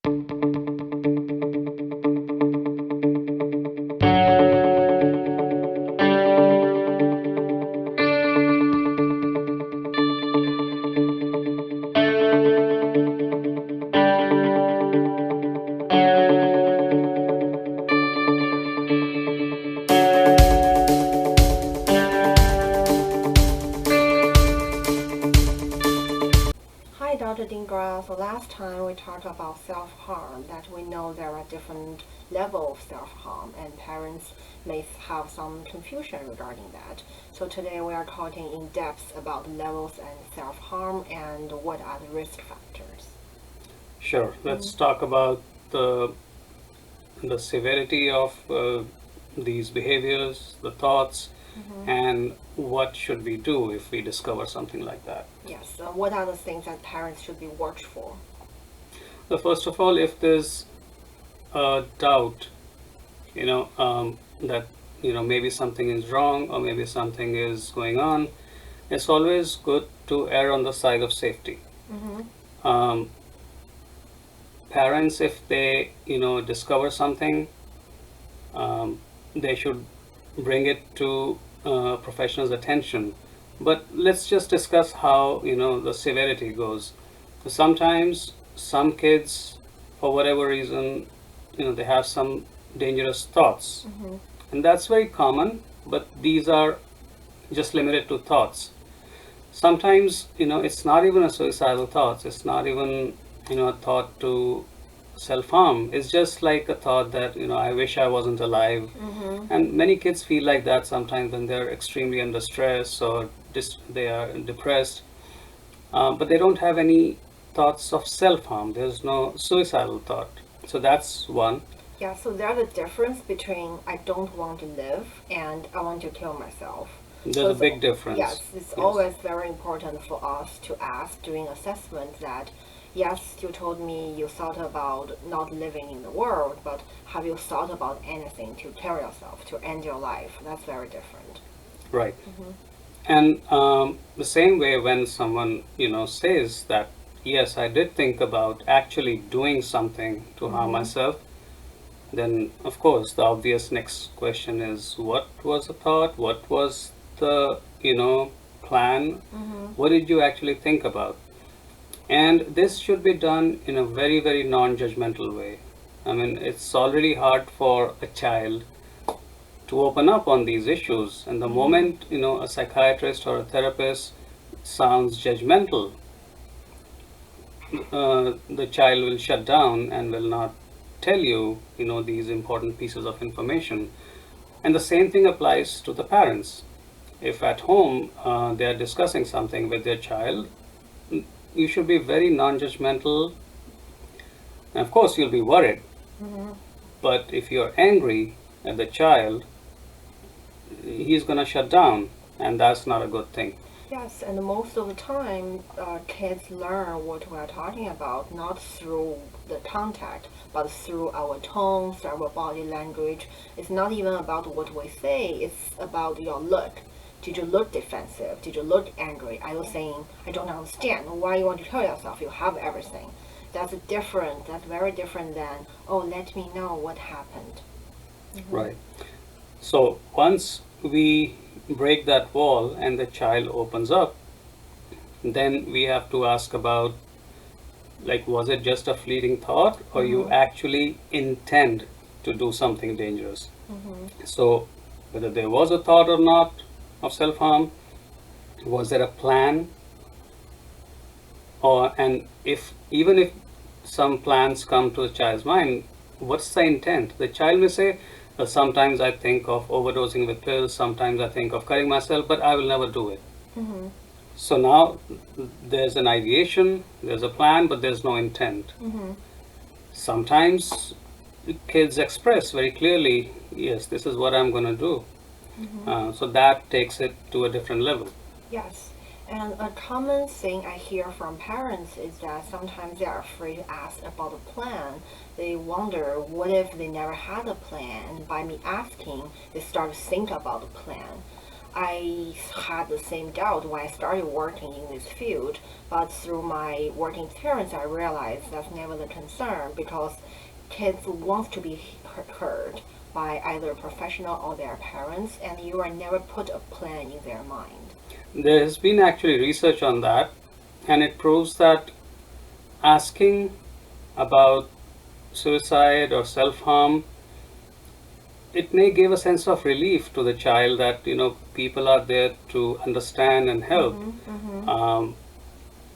Hi, Dr. Dhingra. So last time we talked about self-harm, that we know there are different levels of self-harm, and parents may have some confusion regarding that. So today we are talking in depth about levels and self-harm and what are the risk factors. Sure. Let's talk about the severity of these behaviors, the thoughts, and what should we do if we discover something like that. Yes, what are the things that parents should be watchful? So first of all, if there's a doubt, that maybe something is wrong or maybe something is going on, it's always good to err on the side of safety. Um, Parents, if they discover something, they should bring it to professionals' attention. But let's just discuss how the severity goes. Sometimes some kids, for whatever reason, they have some dangerous thoughts, and that's very common. But these are just limited to thoughts. Sometimes it's not even a suicidal thought. It's not even a thought to self-harm. It's just like a thought that I wish I wasn't alive. And many kids feel like that sometimes when they're extremely under stress or they are depressed, but they don't have any thoughts of self-harm. There's no suicidal thought. So that's one. Yeah, so there's a difference between I don't want to live and I want to kill myself. There's a big difference. Yes, it's always very important for us to ask during assessment that, yes, you told me you thought about not living in the world, but have you thought about anything to kill yourself, to end your life? That's very different. Right. And the same way when someone, says that, yes, I did think about actually doing something to harm myself, then of course the obvious next question is, what was the thought? What was the, plan? What did you actually think about? And this should be done in a very, very non-judgmental way. I mean, it's already hard for a child to open up on these issues. And the moment, a psychiatrist or a therapist sounds judgmental, the child will shut down and will not tell you, these important pieces of information. And the same thing applies to the parents. If at home they are discussing something with their child, you should be very non-judgmental. And of course, you'll be worried. But if you're angry at the child, he's going to shut down, and that's not a good thing. Yes, and most of the time, kids learn what we are talking about not through the contact, but through our tones, our body language. It's not even about what we say, it's about your look. Did you look defensive? Did you look angry? Are you saying, I don't understand, why you want to kill yourself? You have everything. That's very different than, oh, let me know what happened. Right. So once we break that wall and the child opens up, then we have to ask about, like, was it just a fleeting thought, or you actually intend to do something dangerous? So whether there was a thought or not of self-harm, was there a plan, and even if some plans come to the child's mind, what's the intent? The child may say, sometimes I think of overdosing with pills, sometimes I think of cutting myself, but I will never do it. So now there's an ideation, there's a plan, but there's no intent. Sometimes kids express very clearly, yes, this is what I'm going to do. So that takes it to a different level. Yes, and a common thing I hear from parents is that sometimes they are afraid to ask about a plan. They wonder, what if they never had a plan? And by me asking, they start to think about a plan. I had the same doubt when I started working in this field, but through my working experience, I realized that's never the concern because kids want to be heard by either a professional or their parents, and you are never put a plan in their mind. There has been actually research on that, and it proves that asking about suicide or self-harm, it may give a sense of relief to the child that people are there to understand and help.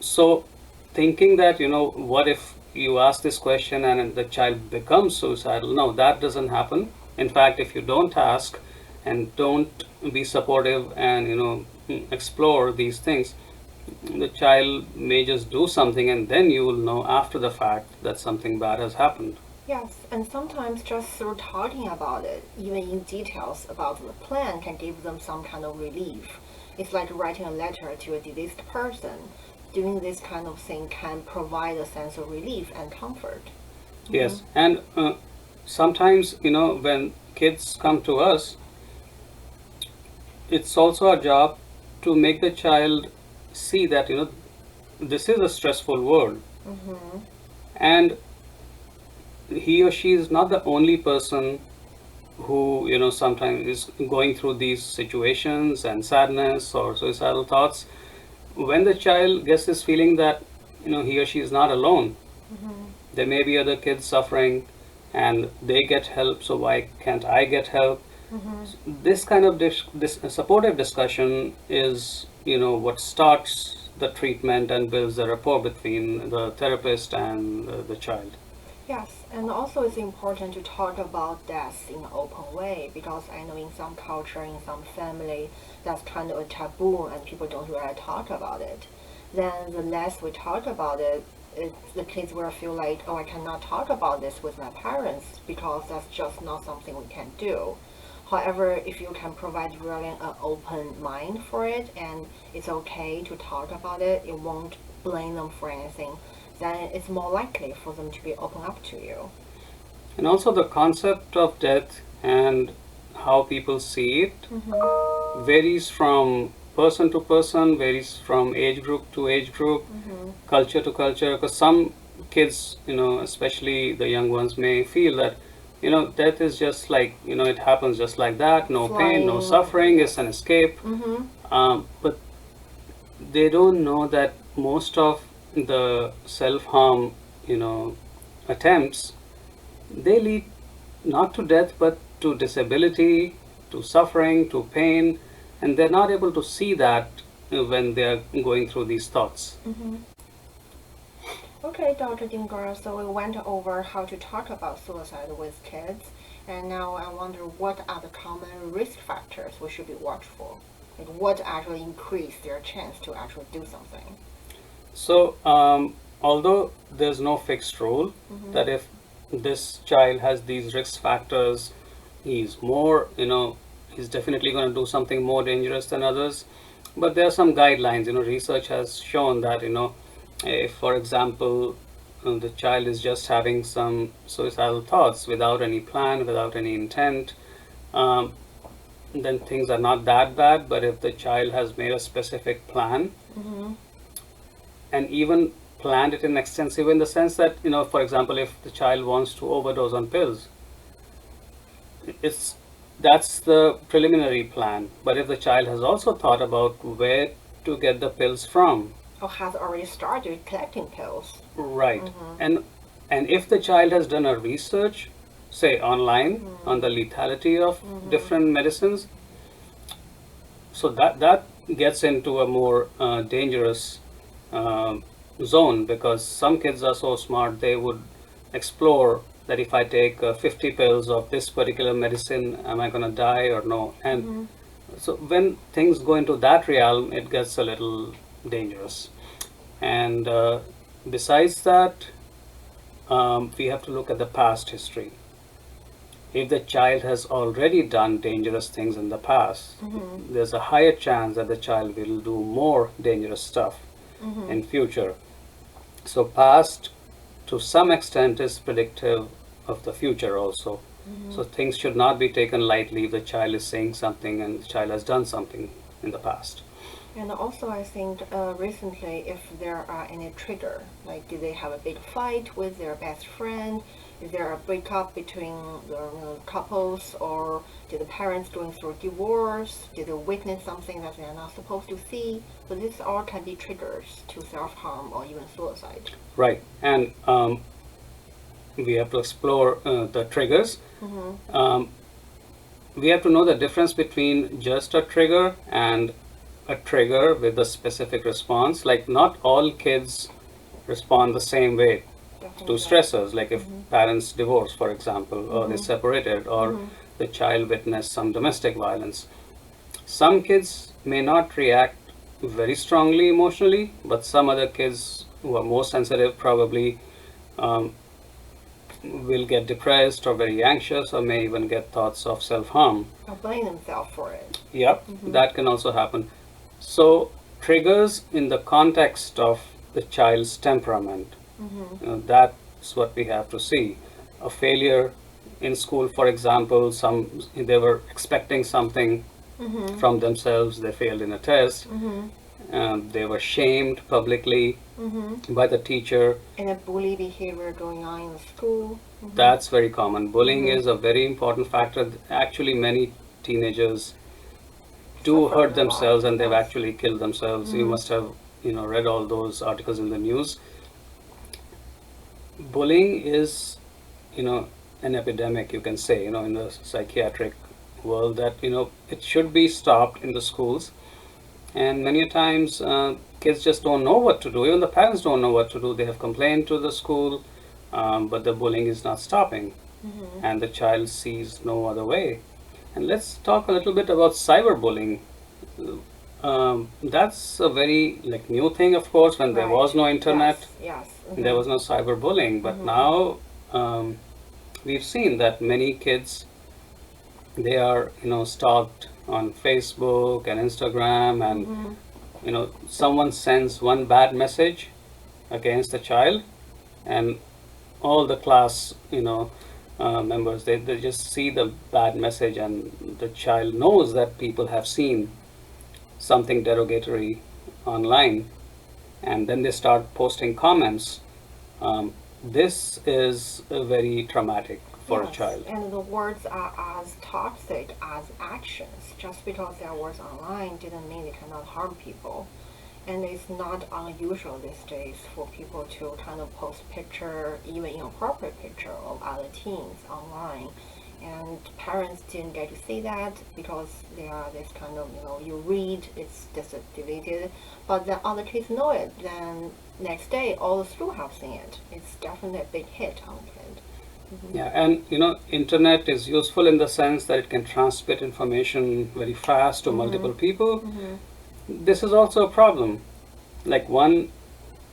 So thinking that what if you ask this question and the child becomes suicidal? No, that doesn't happen. In fact, if you don't ask and don't be supportive and explore these things, the child may just do something and then you will know after the fact that something bad has happened. Yes, and sometimes just through talking about it, even in details about the plan, can give them some kind of relief. It's like writing a letter to a deceased person. Doing this kind of thing can provide a sense of relief and comfort. Yes, and sometimes, when kids come to us, it's also our job to make the child see that, this is a stressful world. And he or she is not the only person who, sometimes is going through these situations and sadness or suicidal thoughts. When the child gets this feeling that, he or she is not alone, there may be other kids suffering and they get help, so why can't I get help? This kind of this supportive discussion is, what starts the treatment and builds the rapport between the therapist and the child. Yes, and also it's important to talk about death in an open way because I know in some culture, in some family, that's kind of a taboo and people don't really talk about it. Then the less we talk about it, the kids will feel like, oh, I cannot talk about this with my parents because that's just not something we can do. However, if you can provide really an open mind for it and it's okay to talk about it, it won't blame them for anything, then it's more likely for them to be open up to you. And also the concept of death and how people see it varies from person to person, varies from age group to age group, culture to culture, because some kids, especially the young ones, may feel that death is just like, it happens just like that, no pain, no suffering, it's an escape. But they don't know that most of the self-harm, attempts, they lead not to death but to disability, to suffering, to pain, and they're not able to see that when they're going through these thoughts. Okay, Dr. Dhingra, so we went over how to talk about suicide with kids, and now I wonder what are the common risk factors we should be watchful? Like what actually increase their chance to actually do something? So, although there's no fixed rule that if this child has these risk factors, he's more, he's definitely going to do something more dangerous than others. But there are some guidelines. Research has shown that, if, for example, the child is just having some suicidal thoughts without any plan, without any intent, then things are not that bad. But if the child has made a specific plan, and even planned it in extensive in the sense that, for example, if the child wants to overdose on pills, that's the preliminary plan. But if the child has also thought about where to get the pills from, Or has already started collecting pills. right, and if the child has done a research, say online, on the lethality of different medicines, so that gets into a more dangerous zone, because some kids are so smart they would explore that if I take 50 pills of this particular medicine, am I going to die or no? And so when things go into that realm, it gets a little dangerous. And besides that, we have to look at the past history. If the child has already done dangerous things in the past, there's a higher chance that the child will do more dangerous stuff in future. So past, to some extent, is predictive of the future also. So things should not be taken lightly if the child is saying something and the child has done something in the past. And also, I think recently, if there are any trigger, like did they have a big fight with their best friend? Is there a breakup between the couples, or did the parents going through divorce? Did they witness something that they are not supposed to see? So this all can be triggers to self-harm or even suicide. Right, and we have to explore the triggers. We have to know the difference between just a trigger and a trigger with a specific response. Like, not all kids respond the same way to stressors. Like if parents divorce, for example, or they separated, or the child witnessed some domestic violence. Some kids may not react very strongly emotionally, but some other kids who are more sensitive probably will get depressed or very anxious, or may even get thoughts of self-harm. Or blame themselves for it. Yep, that can also happen. So triggers in the context of the child's temperament, that's what we have to see. A failure in school, for example, they were expecting something from themselves, they failed in a test, they were shamed publicly by the teacher. And a bully behavior going on in the school. That's very common. Bullying is a very important factor. Actually, many teenagers do Suffer hurt a themselves, lot, and they've yes. actually killed themselves. You must have read all those articles in the news. Bullying is an epidemic, you can say, in the psychiatric world, that it should be stopped in the schools. And many times kids just don't know what to do. Even the parents don't know what to do. They have complained to the school, but the bullying is not stopping, and the child sees no other way. And let's talk a little bit about cyberbullying. That's a very new thing, of course. When there Right. was no internet, Yes. there was no cyberbullying. But now we've seen that many kids, they are stalked on Facebook and Instagram, and someone sends one bad message against the child, and all the class members, they just see the bad message, and the child knows that people have seen something derogatory online, and then they start posting comments. This is very traumatic for a Yes, child. and the words are as toxic as actions. Just because there are words online didn't mean they cannot harm people. And it's not unusual these days for people to kind of post picture, even inappropriate picture of other teens online. And parents didn't get to see that because they are this kind of, you read, it's just deleted. But then other kids know it. Then next day, all the school have seen it. It's definitely a big hit on the kid. Yeah, and internet is useful in the sense that it can transmit information very fast to multiple people. This is also a problem. Like one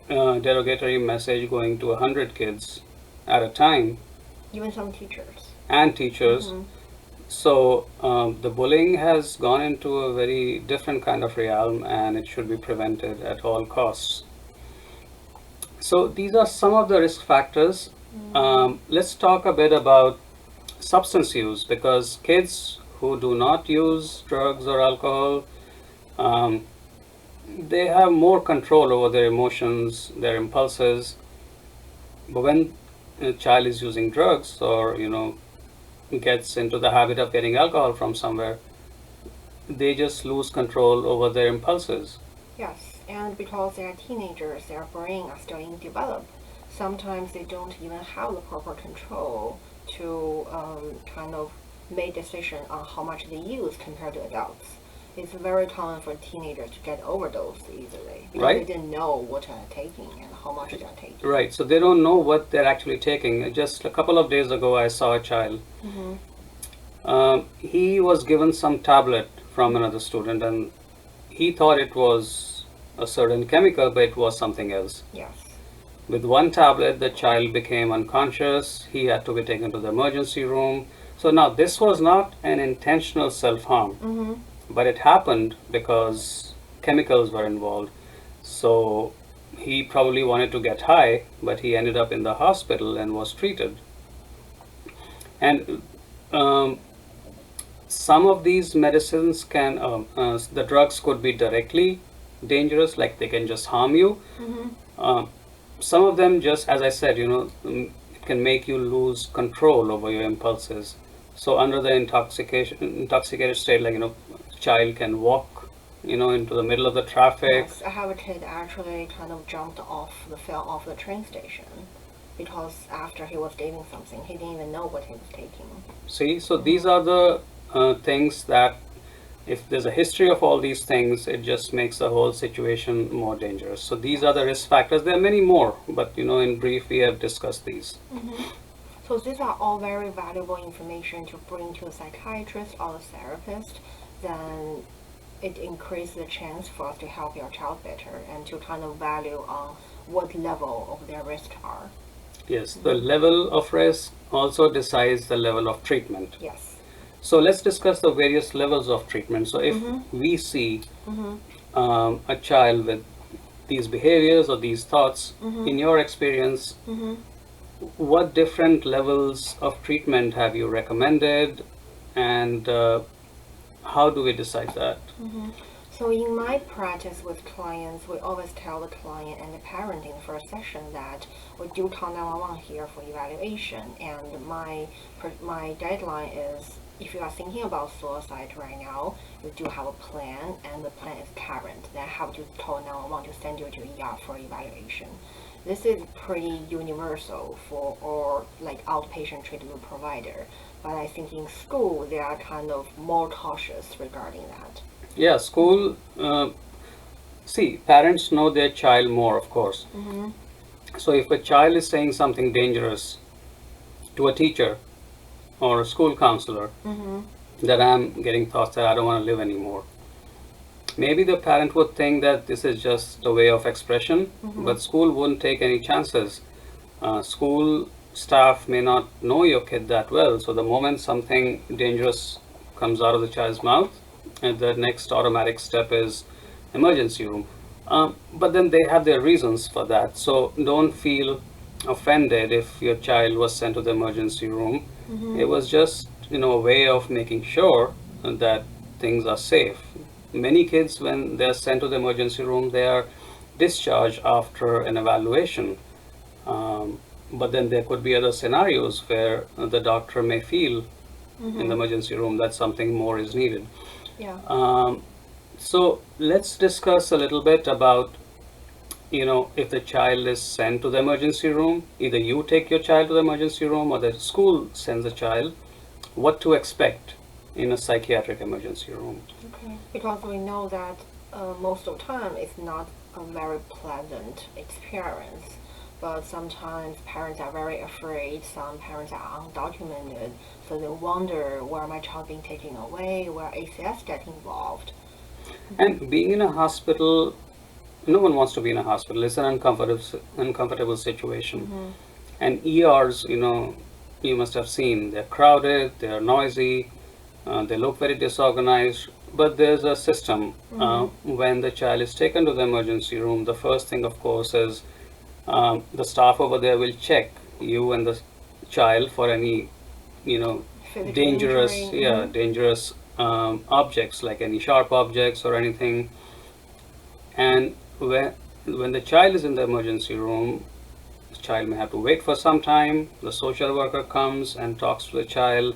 derogatory message going to 100 kids at a time, Even some teachers. and teachers. So the bullying has gone into a very different kind of realm, and it should be prevented at all costs. So these are some of the risk factors. Let's talk a bit about substance use, because kids who do not use drugs or alcohol, they have more control over their emotions, their impulses. But when a child is using drugs, or gets into the habit of getting alcohol from somewhere, they just lose control over their impulses. Yes, and because they are teenagers, their brain are still in develop. Sometimes they don't even have the proper control to kind of make decision on how much they use compared to adults. It's very common for teenagers to get overdose easily because Right. they didn't know what they're taking and how much they're taking. Right, so they don't know what they're actually taking. Just a couple of days ago, I saw a child. He was given some tablet from another student, and he thought it was a certain chemical, but it was something else. Yes. With one tablet, the child became unconscious. He had to be taken to the emergency room. So now this was not an intentional self-harm, but it happened because chemicals were involved. So he probably wanted to get high, but he ended up in the hospital and was treated. And some of these medicines can, the drugs could be directly dangerous, like they can just harm you. Some of them, just as I said, it can make you lose control over your impulses. So under the intoxicated state, like, child can walk, into the middle of the traffic. Yes, I have a kid actually kind of fell off the train station because after he was taking something, he didn't even know what he was taking. See, so these are the things that, if there's a history of all these things, it just makes the whole situation more dangerous. So these are the risk factors. There are many more, but in brief, we have discussed these. So these are all very valuable information to bring to a psychiatrist or a therapist. Then it increases the chance for us to help your child better and to kind of value on what level of their risks are. Yes, the level of risk also decides the level of treatment. Yes. So let's discuss the various levels of treatment. So if we see a child with these behaviors or these thoughts, in your experience, what different levels of treatment have you recommended, and how do we decide that? So in my practice with clients, we always tell the client and the parent in the first session that we do call 911 here for evaluation, and my deadline is, if you are thinking about suicide right now, you do have a plan, and the plan is current. Then I have to call 911 to send you to ER for evaluation. This is pretty universal for all like outpatient treatment provider, but I think in school they are kind of more cautious regarding that. Yeah, school. See, parents know their child more, of course. So if a child is saying something dangerous to a teacher or a school counselor, that I'm getting thoughts that I don't want to live anymore, maybe the parent would think that this is just a way of expression, but school wouldn't take any chances. School staff may not know your kid that well, so the moment something dangerous comes out of the child's mouth, and the next automatic step is emergency room. But then they have their reasons for that, so don't feel offended if your child was sent to the emergency room. It was just a way of making sure that things are safe. Many kids, when they're sent to the emergency room, they are discharged after an evaluation. But then there could be other scenarios where the doctor may feel in the emergency room that something more is needed. Yeah. So let's discuss a little bit about, if the child is sent to the emergency room, either you take your child to the emergency room or the school sends a child, what to expect in a psychiatric emergency room. Okay. Because we know that most of the time it's not a very pleasant experience, but sometimes parents are very afraid. Some parents are undocumented, so they wonder where my child being taken away, where ACS get involved. And being in a hospital, no one wants to be in a hospital. It's an uncomfortable situation. And ERs, you must have seen, they're crowded, they're noisy, they look very disorganized. But there's a system. When the child is taken to the emergency room, the first thing, of course, is the staff over there will check you and the child for any, dangerous, dangerous objects, like any sharp objects or anything. And when the child is in the emergency room, the child may have to wait for some time. The social worker comes and talks to the child.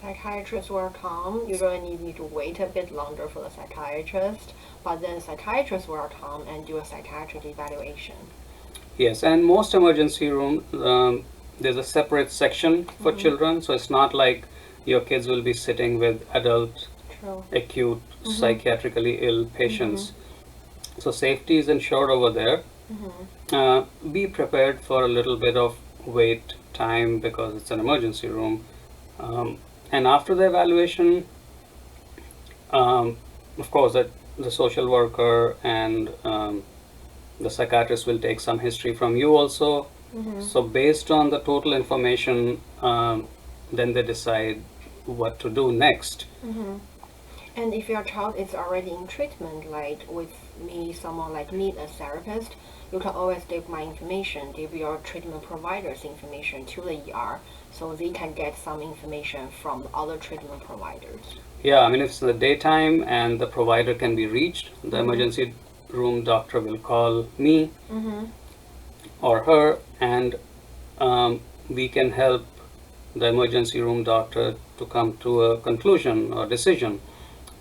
Psychiatrists will come. You really need to wait a bit longer for the psychiatrist, but then psychiatrists will come and do a psychiatric evaluation. Yes, and most emergency rooms, there's a separate section for children, so it's not like your kids will be sitting with adult, acute, psychiatrically ill patients. So safety is ensured over there. Be prepared for a little bit of wait time because it's an emergency room. And after the evaluation, of course, the social worker and the psychiatrist will take some history from you also. So based on the total information, then they decide what to do next. And if your child is already in treatment, like with me, someone like me, a therapist, you can always give my information, give your treatment provider's information to the ER so they can get some information from the other treatment providers. Yeah, I mean, if it's in the daytime and the provider can be reached, the Mm-hmm. emergency room doctor will call me Mm-hmm. or her, and we can help the emergency room doctor to come to a conclusion or decision.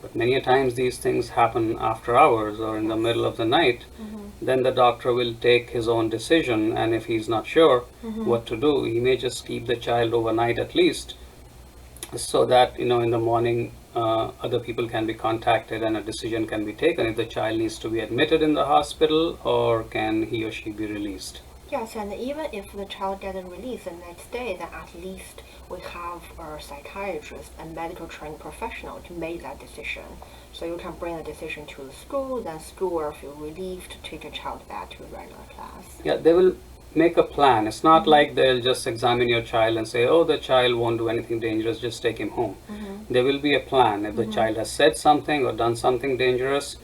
But many a times these things happen after hours or in the middle of the night. Mm-hmm. Then the doctor will take his own decision, and if he's not sure Mm-hmm. what to do, he may just keep the child overnight at least, so that in the morning other people can be contacted and a decision can be taken if the child needs to be admitted in the hospital or can he or she be released. Yes, and even if the child getting released the next day, then at least we have a psychiatrist and medical trained professional to make that decision. So you can bring the decision to the school, then school will feel relieved to take your child back to regular class. Yeah, they will make a plan. It's not like they'll just examine your child and say, oh, the child won't do anything dangerous, just take him home. There will be a plan. If the child has said something or done something dangerous,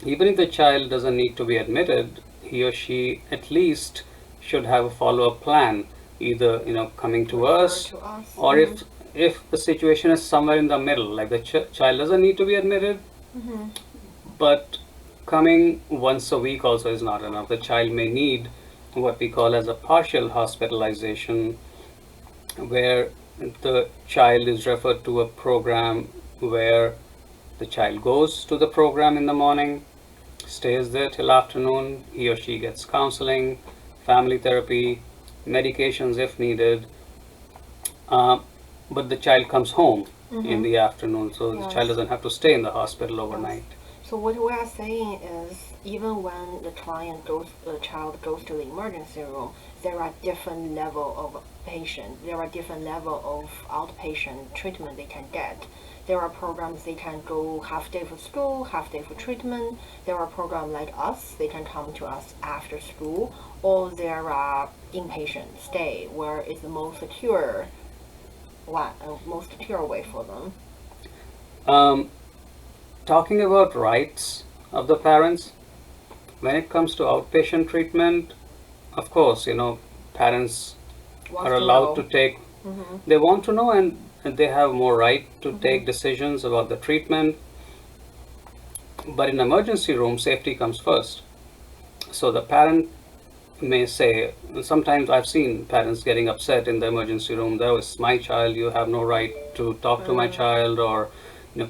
even if the child doesn't need to be admitted, he or she at least should have a follow-up plan, either coming to Refer us, to us. or if the situation is somewhere in the middle, like the child doesn't need to be admitted, Mm-hmm. but coming once a week also is not enough. The child may need what we call as a partial hospitalization, where the child is referred to a program where the child goes to the program in the morning, stays there till afternoon. He or she gets counseling, family therapy, medications if needed. But the child comes home in the afternoon, so the child Yes. doesn't have to stay in the hospital overnight. So what we are saying is, even when the child goes to the emergency room, there are different level of patient. There are different level of outpatient treatment they can get. There are programs they can go half day for school, half day for treatment. There are programs like us, they can come to us after school, or there are inpatient stay where it's the most secure way for them. Um, Talking about rights of the parents, when it comes to outpatient treatment, of course, parents Wants are to allowed know. to take, Mm-hmm. they want to know, and they have more right to take decisions about the treatment. But in emergency room, safety comes first. So the parent may say, sometimes I've seen parents getting upset in the emergency room, that was my child, you have no right to talk to my child, or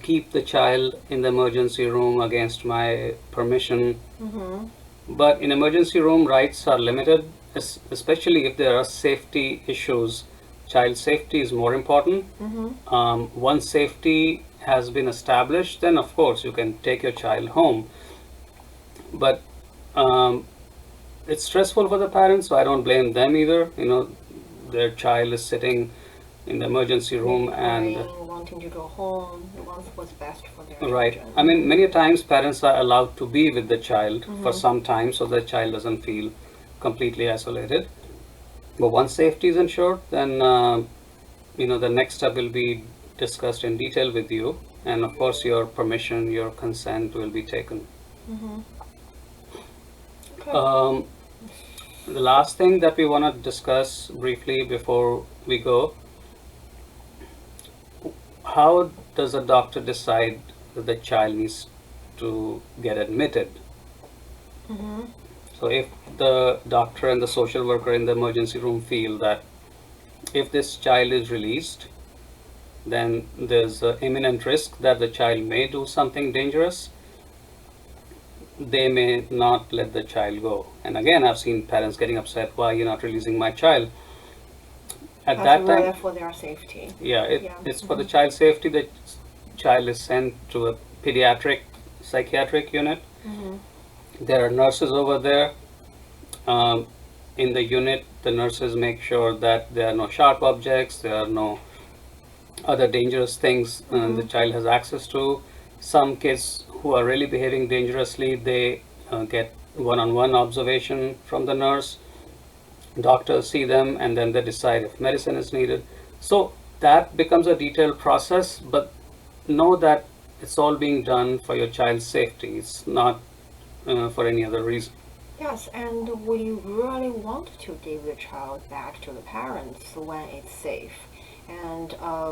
keep the child in the emergency room against my permission. Mm-hmm. But in emergency room, rights are limited, especially if there are safety issues. Child safety is more important. Once safety has been established, then of course you can take your child home. But it's stressful for the parents, so I don't blame them either. Their child is sitting in the emergency room and Crying, wanting to go home, wants what's best for their right. children. I mean, many times parents are allowed to be with the child for some time so the child doesn't feel completely isolated. But once safety is ensured, then the next step will be discussed in detail with you, and of course your permission, your consent will be taken. Okay. The last thing that we want to discuss briefly before we go, how does a doctor decide that the child needs to get admitted? So if the doctor and the social worker in the emergency room feel that if this child is released, then there's an imminent risk that the child may do something dangerous, they may not let the child go. And again, I've seen parents getting upset, why you're not releasing my child? At that That's time, for their safety. yeah, Yeah. it's for the child's safety. The child is sent to a pediatric psychiatric unit. There are nurses over there. In the unit, the nurses make sure that there are no sharp objects, there are no other dangerous things the child has access to. Some kids who are really behaving dangerously, they get one-on-one observation from the nurse. Doctors see them and then they decide if medicine is needed. So that becomes a detailed process, but know that it's all being done for your child's safety. It's not for any other reason. Yes, and we really want to give the child back to the parents when it's safe. And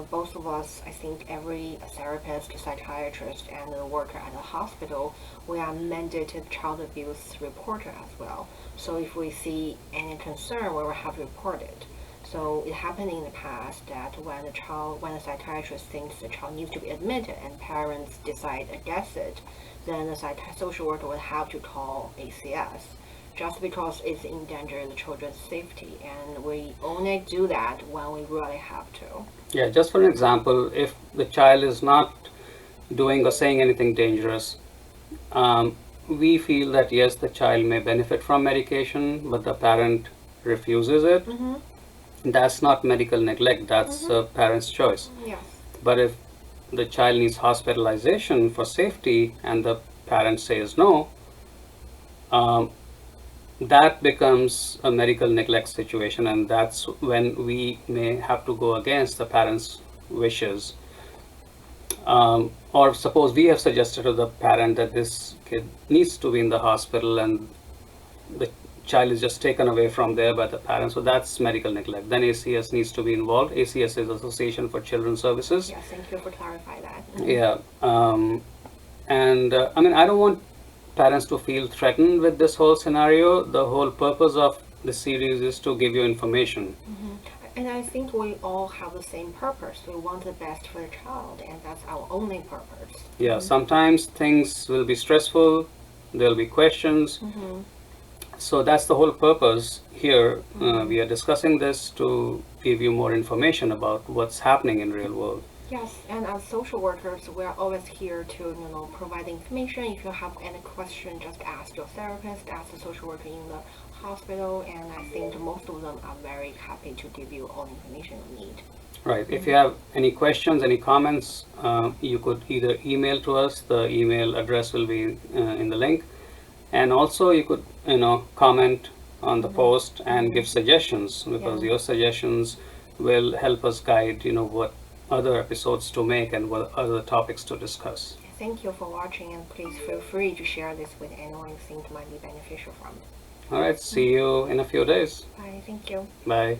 both of us, I think every therapist, psychiatrist, and a worker at a hospital, we are mandated child abuse reporter as well. So if we see any concern, we will have reported. So it happened in the past that when a psychiatrist thinks the child needs to be admitted and parents decide against it, then the social worker will have to call ACS just because it's endanger the children's safety, and we only do that when we really have to. Yeah, just for an example, if the child is not doing or saying anything dangerous, we feel that yes, the child may benefit from medication, but the parent refuses it. Mm-hmm. That's not medical neglect, that's a parent's choice. Yes. But if the child needs hospitalization for safety and the parent says no, that becomes a medical neglect situation, and that's when we may have to go against the parents' wishes. Or suppose we have suggested to the parent that this kid needs to be in the hospital and the child is just taken away from there by the parents, so that's medical neglect. Then ACS needs to be involved. ACS is Association for Children's Services. Yes, thank you for clarifying that. Yeah, and I mean, I don't want parents to feel threatened with this whole scenario. The whole purpose of the series is to give you information. Mm-hmm. And I think we all have the same purpose. We want the best for the child, and that's our only purpose. Yeah, sometimes things will be stressful, there'll be questions. Mm-hmm. So that's the whole purpose here. We are discussing this to give you more information about what's happening in real world. Yes, and as social workers, we are always here to, provide information. If you have any question, just ask your therapist, ask the social worker in the hospital, and I think most of them are very happy to give you all the information you need. Right. If you have any questions, any comments, you could either email to us. The email address will be in the link. And also you could, comment on the post and give suggestions, because your suggestions will help us guide, what other episodes to make and what other topics to discuss. Thank you for watching, and please feel free to share this with anyone you think might be beneficial from it. All right. See you in a few days. Bye. Thank you. Bye.